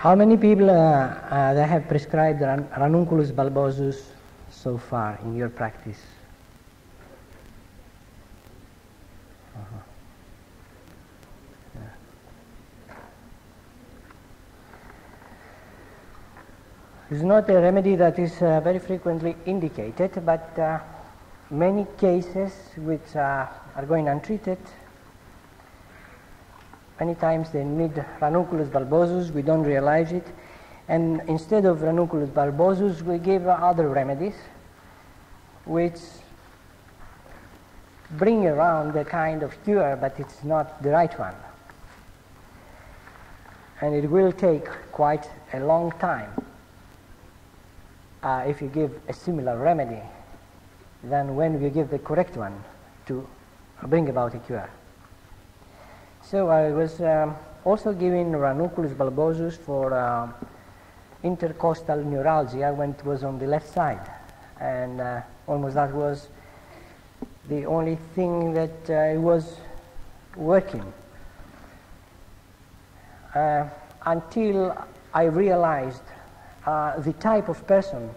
How many people that have prescribed Ranunculus Bulbosus so far in your practice? It's not a remedy that is very frequently indicated, but many cases which are going untreated, many times they need Ranunculus Bulbosus, we don't realize it, and instead of Ranunculus Bulbosus we give other remedies which bring around a kind of cure, but it's not the right one. And it will take quite a long time if you give a similar remedy than when you give the correct one to bring about a cure. So I was also giving Ranunculus Bulbosus for intercostal neuralgia when it was on the left side, and almost that was the only thing that was working until I realized the type of person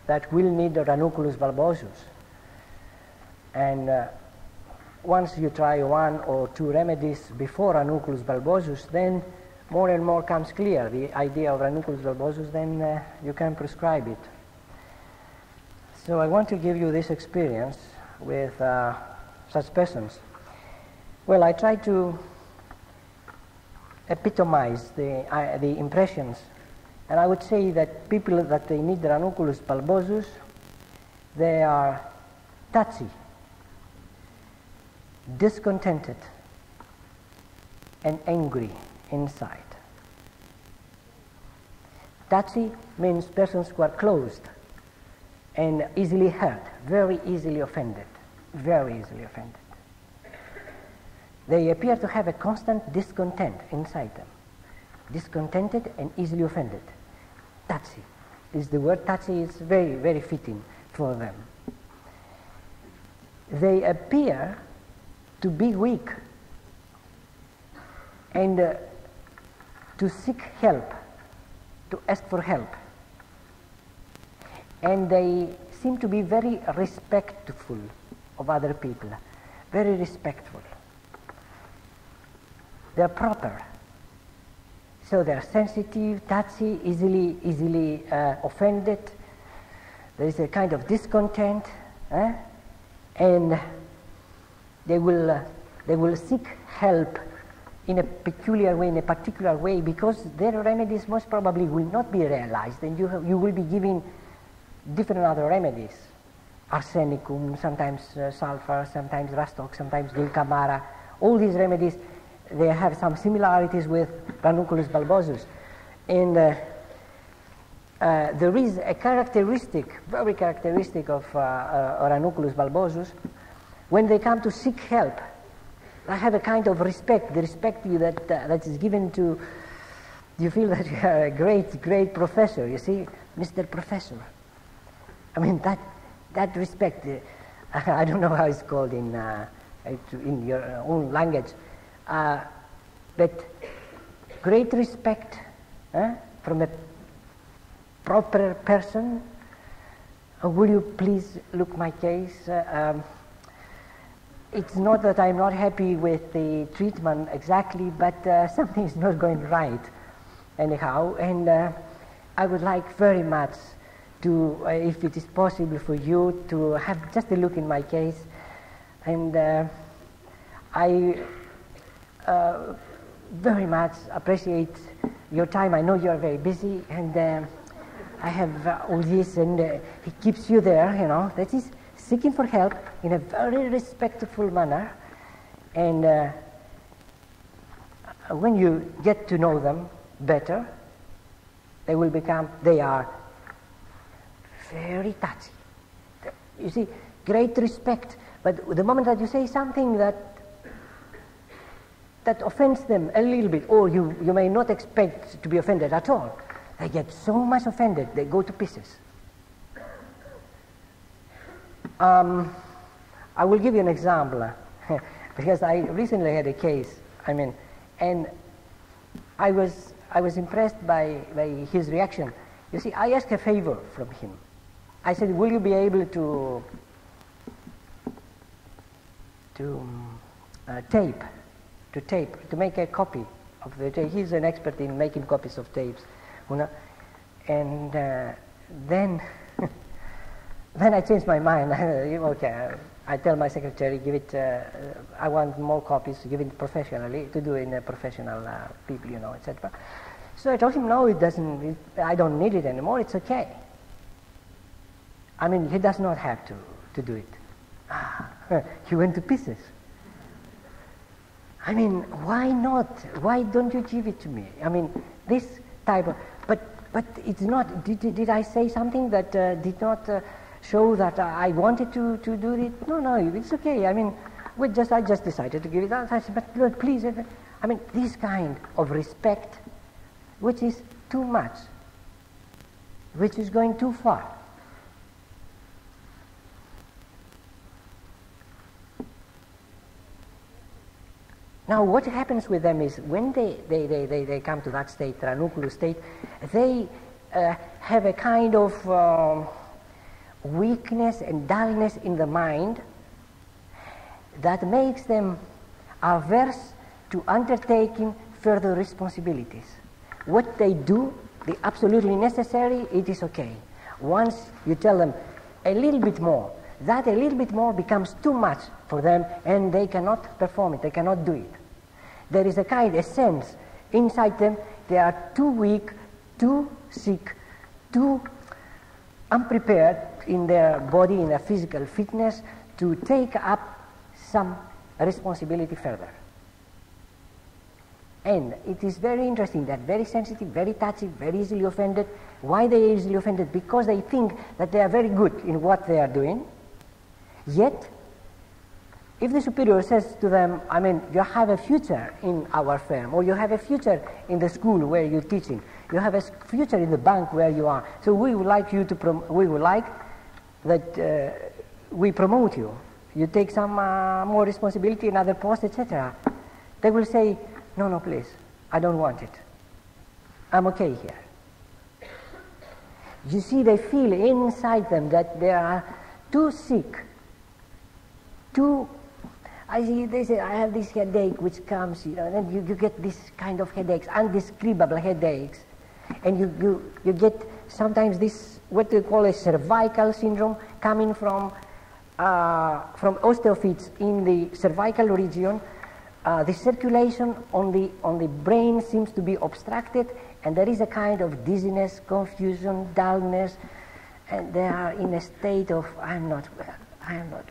that will need Ranunculus Bulbosus. And once you try one or two remedies before Ranunculus Bulbosus, then more and more comes clear the idea of Ranunculus Bulbosus, then you can prescribe it. So I want to give you this experience with such persons. Well, I try to epitomize the impressions, and I would say that people that they need Ranunculus Bulbosus, they are touchy, discontented, and angry inside. Touchy means persons who are closed and easily hurt, very easily offended, very easily offended. They appear to have a constant discontent inside them, discontented and easily offended. Touchy is the word. Touchy is very, very fitting for them. They appear to be weak and to seek help, to ask for help. And they seem to be very respectful of other people, very respectful. They're proper. So they're sensitive, touchy, easily offended. There is a kind of discontent, and they will seek help in a peculiar way, in a particular way, because their remedies most probably will not be realized, and you will be giving different other remedies. Arsenicum, sometimes sulfur, sometimes rastox, sometimes dulcamara. All these remedies, they have some similarities with Ranunculus Bulbosus. And there is a characteristic, very characteristic of Ranunculus Bulbosus. When they come to seek help, I have a kind of respect, the respect that is given to, you feel that you are a great professor, you see, Mr. Professor. I mean, that respect, I don't know how it's called in your own language, but great respect from a proper person. Will you please look my case? It's not that I'm not happy with the treatment exactly, but something is not going right anyhow, and I would like very much to, if it is possible for you, to have just a look in my case. And I very much appreciate your time. I know you are very busy, and I have all this, and it keeps you there, you know. That is seeking for help in a very respectful manner. And when you get to know them better, they are very touchy. You see, great respect, but the moment that you say something that offends them a little bit, or you may not expect to be offended at all, they get so much offended, they go to pieces. I will give you an example, because I recently had a case, and I was was impressed by his reaction. You see, I asked a favor from him. I said, will you be able to make a copy of the tape? He's an expert in making copies of tapes, you know. And then I changed my mind. Okay, I tell my secretary, give it. I want more copies. Give it professionally, to do in a professional people, you know, etc. So I told him, no, it doesn't. I don't need it anymore. It's okay. I mean, he does not have to do it. He went to pieces. I mean, why not? Why don't you give it to me? I mean, this type of. But it's not. Did I say something that did not show that I wanted to do it? No, it's okay. I mean, I just decided to give it out. I said, but Lord, please. I mean, this kind of respect, which is too much, which is going too far. Now, what happens with them is when they come to that state, ranunculus state, they have a kind of weakness and dullness in the mind that makes them averse to undertaking further responsibilities. What they do, the absolutely necessary, it is okay. Once you tell them a little bit more, that a little bit more becomes too much for them, and they cannot perform it, they cannot do it. There is a sense inside them, they are too weak, too sick, too unprepared in their body, in their physical fitness, to take up some responsibility further. And it is very interesting that very sensitive, very touchy, very easily offended. Why they are easily offended? Because they think that they are very good in what they are doing. Yet, if the superior says to them, I mean, you have a future in our firm, or you have a future in the school where you're teaching, you have a future in the bank where you are, so we would like you to we would like that we promote you. You take some more responsibility in other posts, etc. They will say, no, please, I don't want it. I'm okay here. You see, they feel inside them that they are too sick, they say, I have this headache which comes, and then you get this kind of headaches, undescribable headaches, and you get sometimes this, what they call a cervical syndrome, coming from osteophytes in the cervical region. The circulation on the brain seems to be obstructed, and there is a kind of dizziness, confusion, dullness, and they are in a state of, I'm not well, I'm not,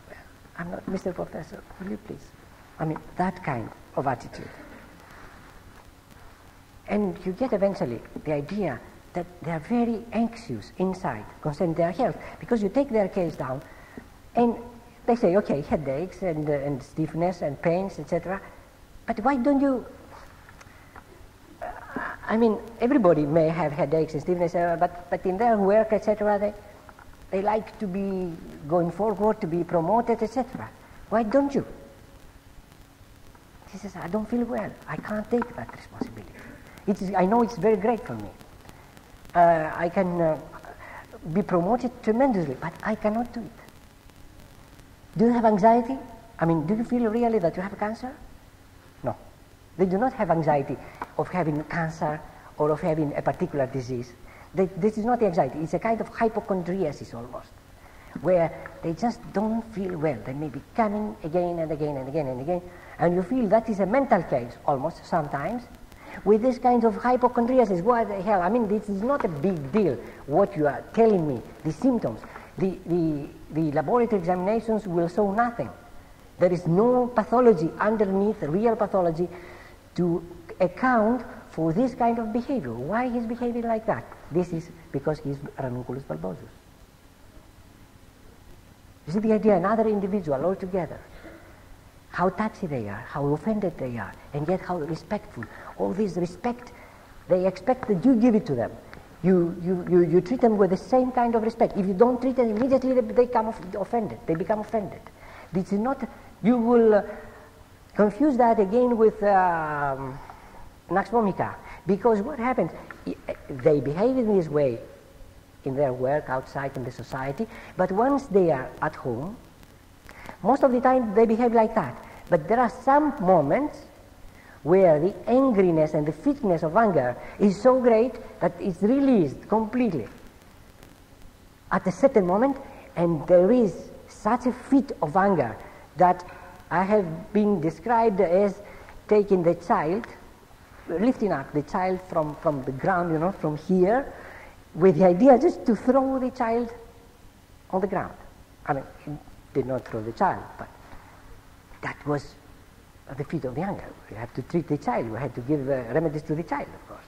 Mr. Professor, will you please? I mean, that kind of attitude. And you get eventually the idea that they are very anxious inside concerning their health, because you take their case down, and they say, okay, headaches and stiffness and pains, etc., but why don't you, I mean, everybody may have headaches and stiffness, but in their work, etc., they like to be going forward, to be promoted, etc. Why don't you? He says, I don't feel well. I can't take that responsibility. I know it's very great for me. I can be promoted tremendously, but I cannot do it. Do you have anxiety? I mean, do you feel really that you have cancer? No. They do not have anxiety of having cancer or of having a particular disease. This is not the anxiety. It's a kind of hypochondriasis almost, where they just don't feel well. They may be coming again and again and again and again, and you feel that is a mental case almost sometimes. With this kind of hypochondriasis, what the hell? I mean, this is not a big deal, what you are telling me, the symptoms. The laboratory examinations will show nothing. There is no pathology underneath, real pathology, to account for this kind of behavior. Why he's behaving like that? This is because he's Ranunculus Bulbosus. You see the idea, another individual altogether. How touchy they are, how offended they are, and yet how respectful. All this respect, they expect that you give it to them. You treat them with the same kind of respect. If you don't treat them immediately, they become offended. They become offended. This is not, you will confuse that again with Nax vomica. Because what happens, they behave in this way in their work outside in the society, but once they are at home, most of the time they behave like that. But there are some moments where the angriness and the fitness of anger is so great that it's released completely at a certain moment, and there is such a fit of anger that I have been described as taking the child, lifting up the child from the ground, you know, from here, with the idea just to throw the child on the ground. I mean, he did not throw the child, but that was the fit of the anger. We have to treat the child. We had to give remedies to the child, of course,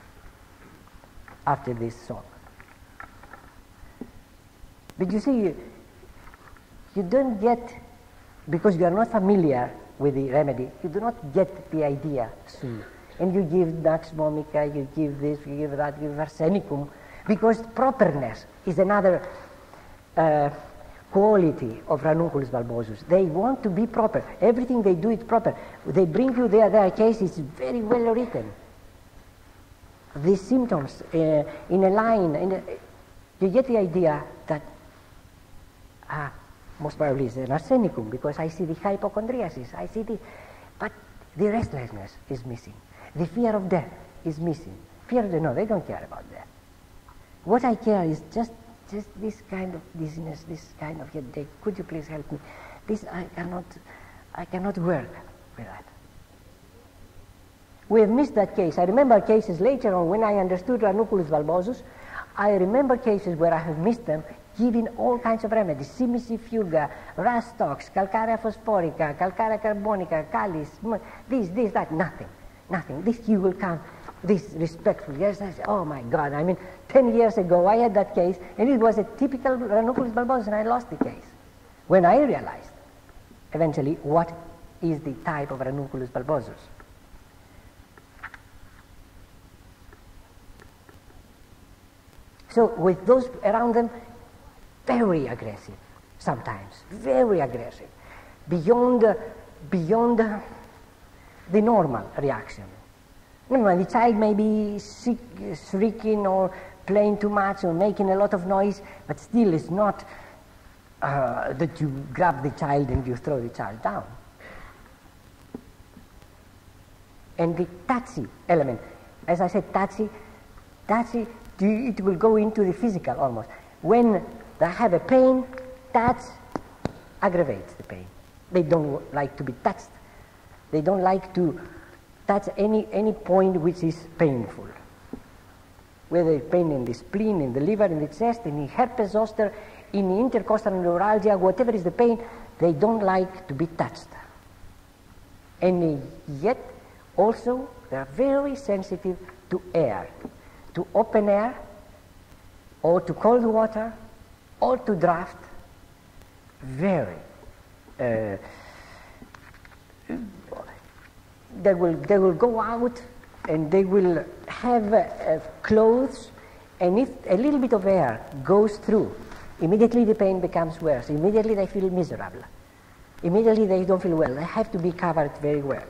after this song. But you see, you don't get, because you are not familiar with the remedy, you do not get the idea soon. And you give Nux vomica, you give this, you give that, you give arsenicum, because properness is another quality of Ranunculus Bulbosus. They want to be proper. Everything they do is proper. They bring you their case is very well written. These symptoms in a line, you get the idea that most probably it's an arsenicum, because I see the hypochondriasis, I see but the restlessness is missing. The fear of death is missing. Fear of death, no, they don't care about that. What I care is just this kind of dizziness, this kind of headache. Could you please help me? This I cannot work with that. We have missed that case. I remember cases later on when I understood Ranunculus Bulbosus. I remember cases where I have missed them, giving all kinds of remedies, simicifuga, rastox, calcarea phosphorica, calcarea carbonica, calis, this, that, nothing. This you will come, this respectful, yes, I say, oh my God, I mean, 10 years ago I had that case, and it was a typical Ranunculus Bulbosus, and I lost the case. When I realized, eventually, what is the type of Ranunculus Bulbosus. So with those around them, very aggressive, sometimes, very aggressive, beyond the normal reaction. The child may be shrieking or playing too much or making a lot of noise, but still it's not that you grab the child and you throw the child down. And the touchy element, as I said, touchy, it will go into the physical almost. When they have a pain, touch aggravates the pain. They don't like to be touched. They don't like to touch any point which is painful. Whether it's pain in the spleen, in the liver, in the chest, in the herpes zoster, in the intercostal neuralgia, whatever is the pain, they don't like to be touched. And yet, also, they are very sensitive to air, to open air, or to cold water, or to draft. Very. They will go out and they will have clothes, and if a little bit of air goes through, immediately the pain becomes worse. Immediately they feel miserable. Immediately they don't feel well. They have to be covered very well.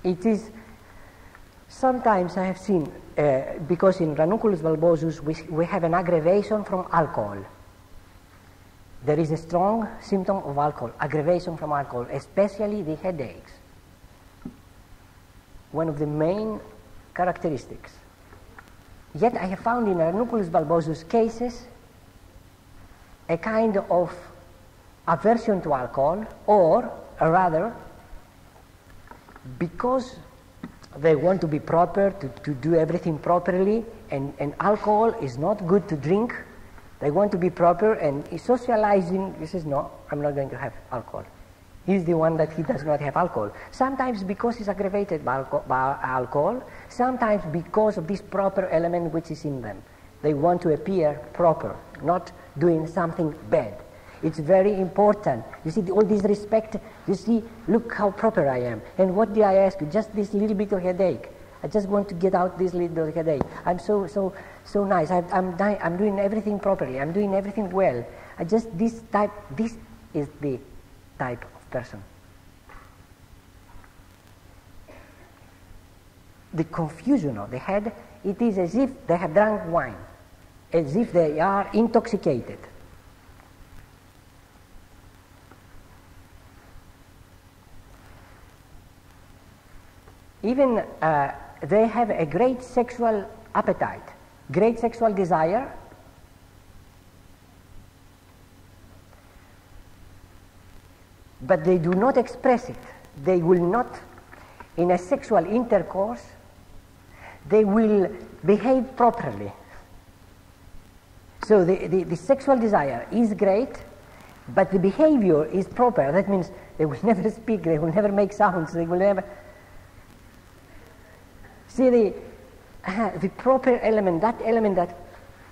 It is, sometimes I have seen, because in Ranunculus Bulbosus we have an aggravation from alcohol. There is a strong symptom of alcohol, aggravation from alcohol, especially the headaches. One of the main characteristics. Yet I have found in Ranunculus Bulbosus cases a kind of aversion to alcohol, or rather, because they want to be proper, to do everything properly, and alcohol is not good to drink. They want to be proper, and socializing, he says, no, I'm not going to have alcohol. He's the one that he does not have alcohol. Sometimes because he's aggravated by alcohol, sometimes because of this proper element which is in them. They want to appear proper, not doing something bad. It's very important. You see, all this respect, you see, look how proper I am. And what did I ask you? Just this little bit of headache. I just want to get out this little headache. I'm so nice. I'm doing everything properly. I'm doing everything well. This is the type of person. The confusion of the head, it is as if they have drunk wine, as if they are intoxicated. Even they have a great sexual appetite, great sexual desire, but they do not express it. They will not, in a sexual intercourse, they will behave properly. So the sexual desire is great, but the behavior is proper. That means they will never speak, they will never make sounds, they will never... See the proper element, that element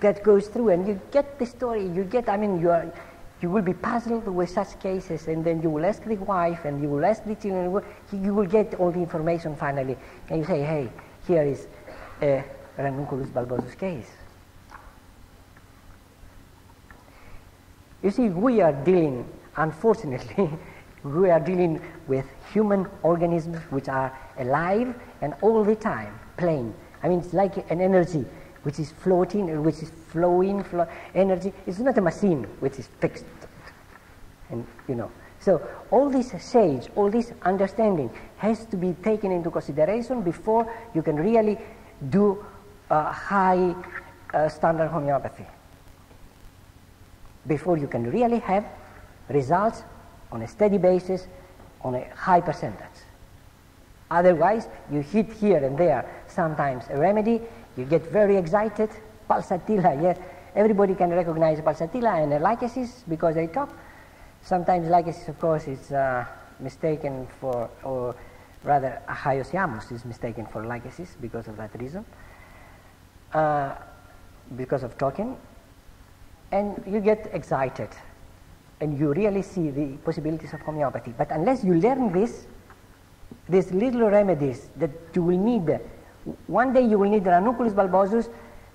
that goes through, and you get the story, you get, I mean, you will be puzzled with such cases, and then you will ask the wife, and you will ask the children, you will get all the information finally, and you say, hey, here is a Ranunculus Bulbosus case. You see, we are dealing, unfortunately, we are dealing with human organisms which are alive and all the time playing. I mean, it's like an energy which is floating and which is flowing, energy. It's not a machine which is fixed. And, you know. So all this sage, all this understanding has to be taken into consideration before you can really do high standard homeopathy. Before you can really have results on a steady basis, on a high percentage. Otherwise, you hit here and there sometimes a remedy, you get very excited, pulsatilla, yes, everybody can recognize pulsatilla and a lycosis because they talk. Sometimes lycosis, of course, is mistaken for, or rather hyoscyamus is mistaken for lycosis because of that reason, because of talking, and you get excited. And you really see the possibilities of homeopathy. But unless you learn these little remedies that you will need, one day you will need Ranunculus bulbosus,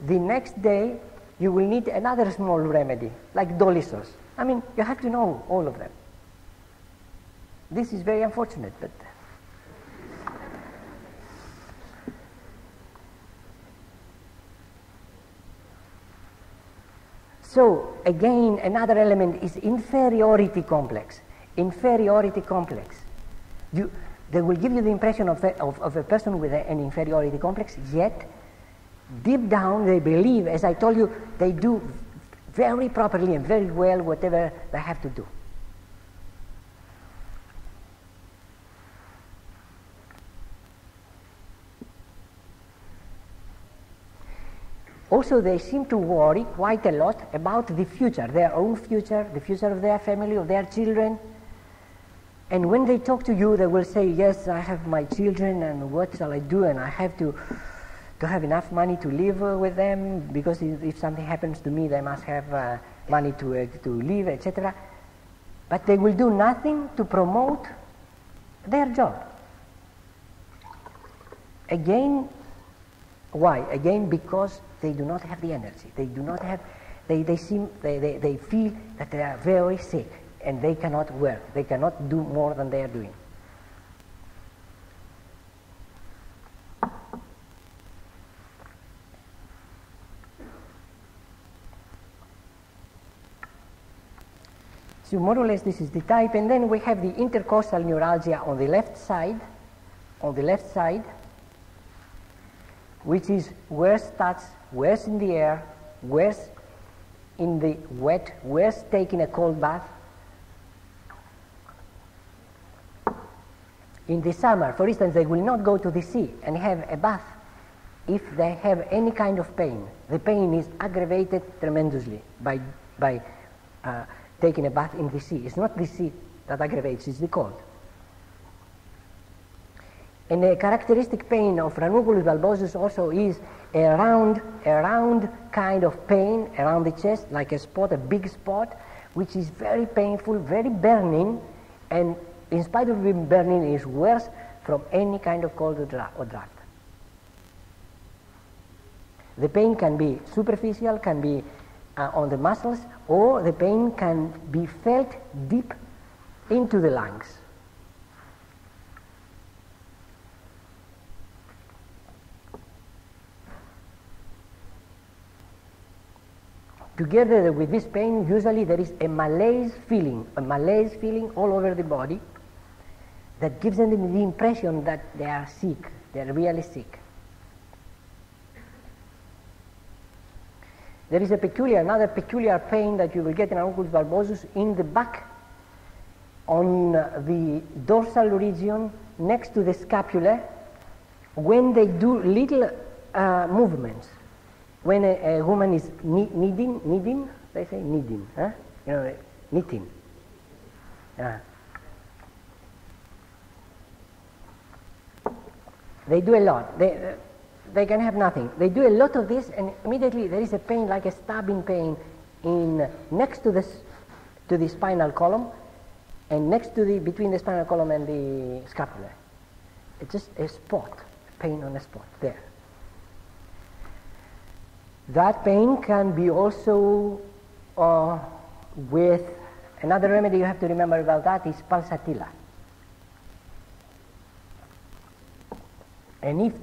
the next day you will need another small remedy, like dolisos. I mean, you have to know all of them. This is very unfortunate, but... So, again, another element is inferiority complex. Inferiority complex. They will give you the impression of a person with an inferiority complex, yet deep down they believe, as I told you, they do very properly and very well whatever they have to do. Also, they seem to worry quite a lot about the future, their own future, the future of their family, of their children. And when they talk to you, they will say, yes, I have my children, and what shall I do? And I have to have enough money to live with them, because if something happens to me, they must have money to live, etc. But they will do nothing to promote their job. Again, why? Again, because they do not have the energy. They do not have, they feel that they are very sick and they cannot work. They cannot do more than they are doing. So more or less this is the type, and then we have the intercostal neuralgia on the left side, which is worse touch, worse in the air, worse in the wet, worse taking a cold bath. In the summer, for instance, they will not go to the sea and have a bath if they have any kind of pain. The pain is aggravated tremendously by taking a bath in the sea. It's not the sea that aggravates, it's the cold. And a characteristic pain of Ranunculus bulbosus also is a round kind of pain around the chest, like a spot, a big spot, which is very painful, very burning, and in spite of being burning, is worse from any kind of cold or draft. The pain can be superficial, can be on the muscles, or the pain can be felt deep into the lungs. Together with this pain, usually there is a malaise feeling all over the body that gives them the impression that they are sick, they are really sick. There is another peculiar pain that you will get in Ranunculus bulbosus in the back, on the dorsal region next to the scapula, when they do little movements. When a woman is kneading, they say kneading, huh? You know, knitting. They do a lot. They can have nothing. They do a lot of this, and immediately there is a pain, like a stabbing pain, next to the spinal column, and between the spinal column and the scapula. It's just a spot, pain on a spot there. That pain can be also with another remedy you have to remember about that is pulsatilla. And if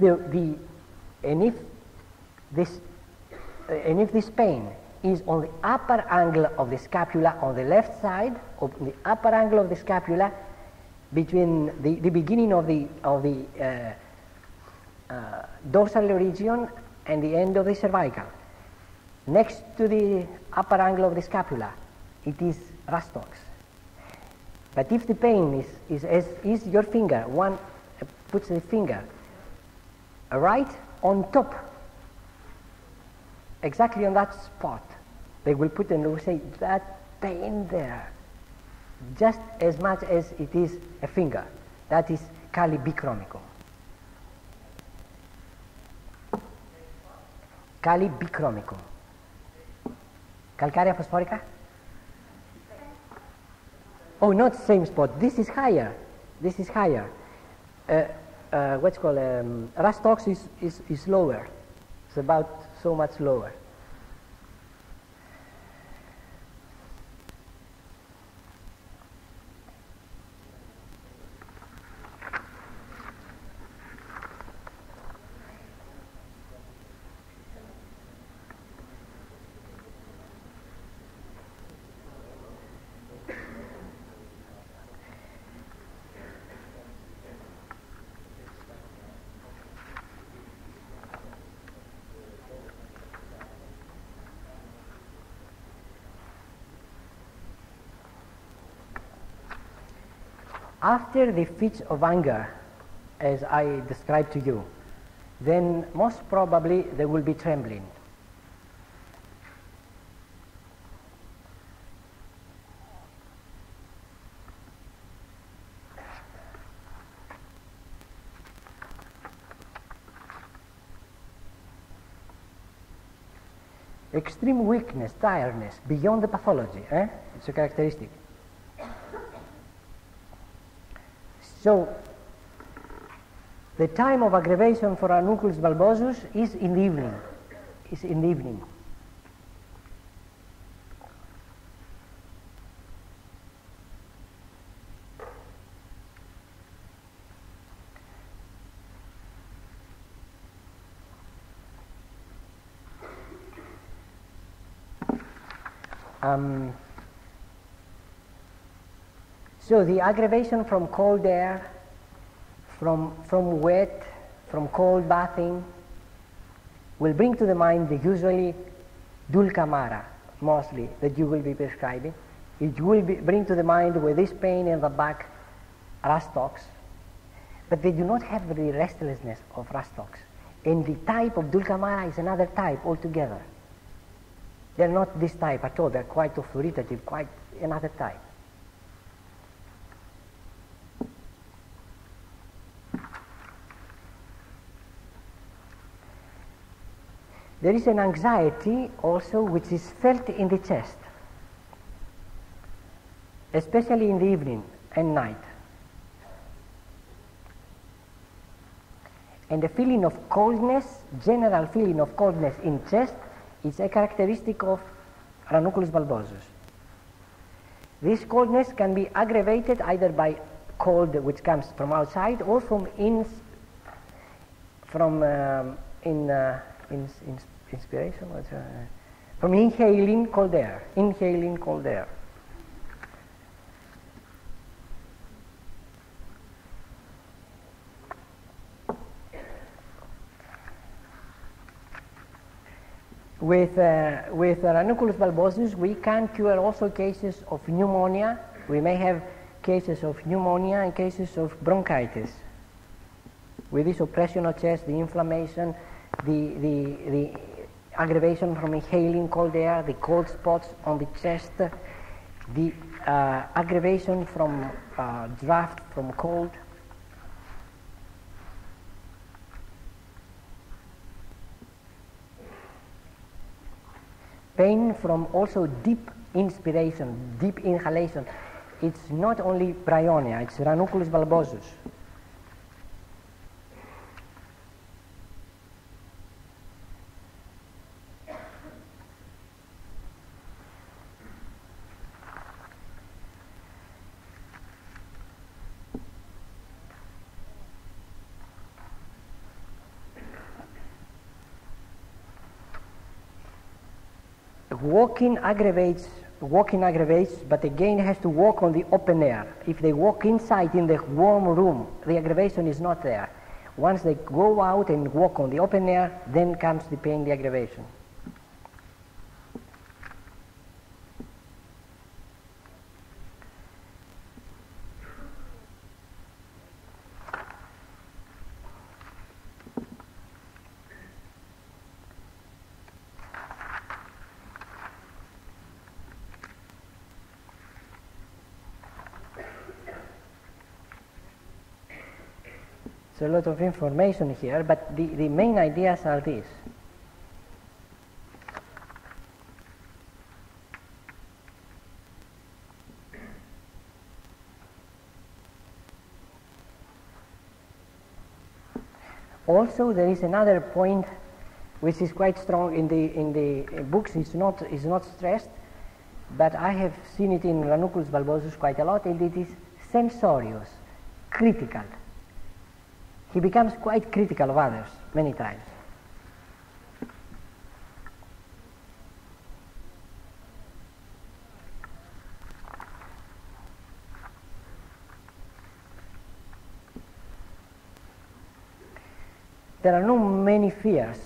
this pain is on the upper angle of the scapula, on the left side, of the upper angle of the scapula, between the beginning of the dorsal region and the end of the cervical, next to the upper angle of the scapula, it is rastox. But if the pain is your finger, one puts the finger right on top, exactly on that spot, they will put and they will say that pain there, just as much as it is a finger. That is kali bichromicum. Kali bichromicum. Calcarea phosphorica? Oh, not same spot. This is higher. This is higher. What's called rastox is lower. It's about so much lower. After the fits of anger, as I described to you, then most probably there will be trembling. Extreme weakness, tiredness, beyond the pathology, it's a characteristic. So, the time of aggravation for Ranunculus bulbosus is in the evening. So the aggravation from cold air, from wet, from cold bathing, will bring to the mind the usually dulcamara, mostly, that you will be prescribing. It will bring to the mind with this pain in the back, rastox, but they do not have the restlessness of rastox. And the type of dulcamara is another type altogether. They're not this type at all, they're quite authoritative, quite another type. There is an anxiety also which is felt in the chest, especially in the evening and night. And the feeling of coldness, general feeling of coldness in chest, is a characteristic of Ranunculus bulbosus. This coldness can be aggravated either by cold which comes from outside or from inspiration, from inhaling cold air. Inhaling cold air. With Ranunculus Bulbosus, we can cure also cases of pneumonia. We may have cases of pneumonia and cases of bronchitis. With this oppression of chest, the inflammation, the aggravation from inhaling cold air, the cold spots on the chest, the aggravation from draft from cold. Pain from also deep inspiration, deep inhalation. It's not only bryonia, it's Ranunculus Bulbosus. Walking aggravates, but again has to walk on the open air. If they walk inside in the warm room, the aggravation is not there. Once they go out and walk on the open air, then comes the pain, the aggravation. There's a lot of information here, but the main ideas are these. Also, there is another point which is quite strong in the books. It's not stressed, but I have seen it in Ranunculus Bulbosus quite a lot, and it is censorious, critical. He becomes quite critical of others many times. There are no many fears.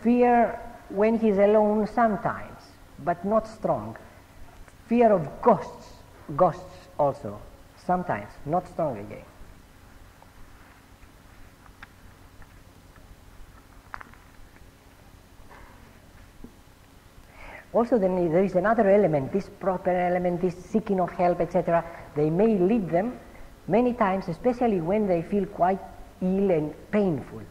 Fear when he's alone sometimes, but not strong. Fear of ghosts also, sometimes, not strong again. Also, then there is another element, this proper element, this seeking of help, etc. They may lead them many times, especially when they feel quite ill and painful.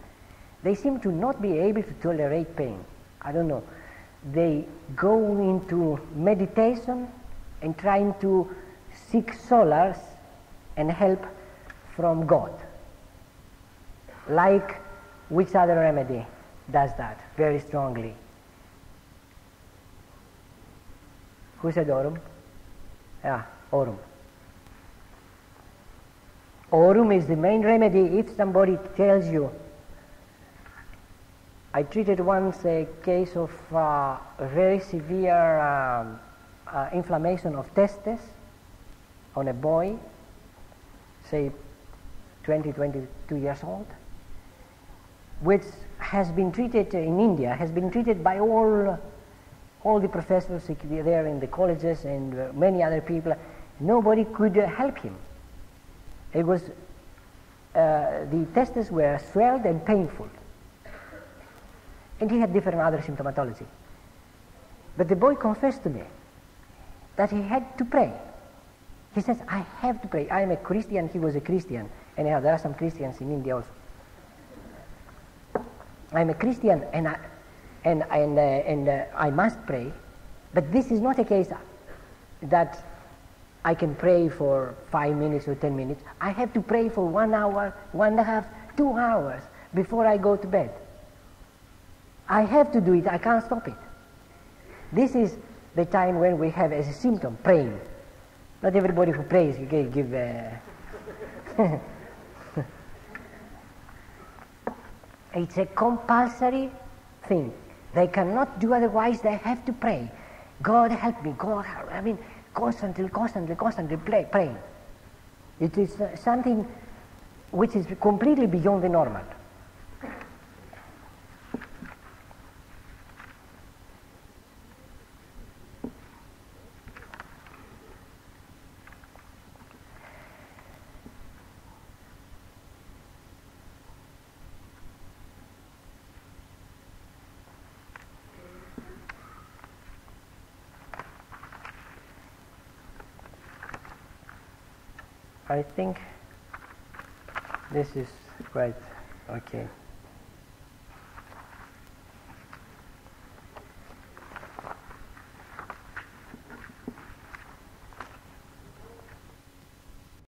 They seem to not be able to tolerate pain. I don't know. They go into meditation and trying to seek solace and help from God. Like which other remedy does that very strongly? Who said Aurum? Yeah, Aurum. Aurum is the main remedy if somebody tells you. I treated once a case of very severe inflammation of testes on a boy, say 20, 22 years old, which has been treated in India, has been treated by all the professors there in the colleges and many other people. Nobody could help him. It was, the testes were swelled and painful. And he had different other symptomatology. But the boy confessed to me that he had to pray. He says, I have to pray. I am a Christian, he was a Christian. Anyhow, there are some Christians in India also. I am a Christian and I must pray, but this is not a case that I can pray for 5 minutes or 10 minutes. I have to pray for 1 hour, 1.5, 2 hours before I go to bed. I have to do it, I can't stop it. This is the time when we have as a symptom praying. Not everybody who prays can give it's a compulsory thing. They cannot do otherwise, they have to pray. God help me, God help, I mean, constantly praying. It is something which is completely beyond the normal. I think this is quite okay.